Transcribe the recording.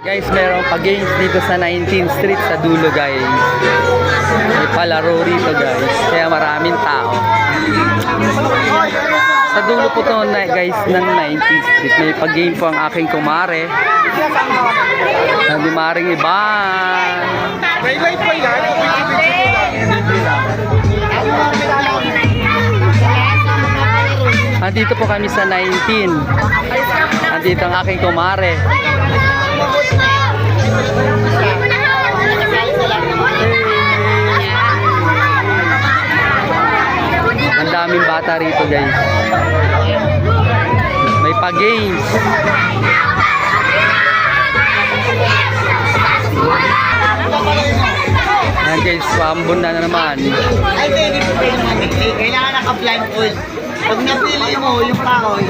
Guys, merong pa-games dito sa 19th Street sa dulo, guys. May palaro rito, guys. Kaya maraming tao. Sa dulo po to, guys, ng 19th Street. May pa-game po ang aking kumare. Hindi maring iba. May light pa yan. Andito po kami sa 19. Andito ang aking kumare. Ang daming bata rito, guys. May pa-games. Ayan, guys, pambon na naman. Ay, hindi po kayo natin. Kailangan naka-blindfold. Pag napili mo yung kahoy,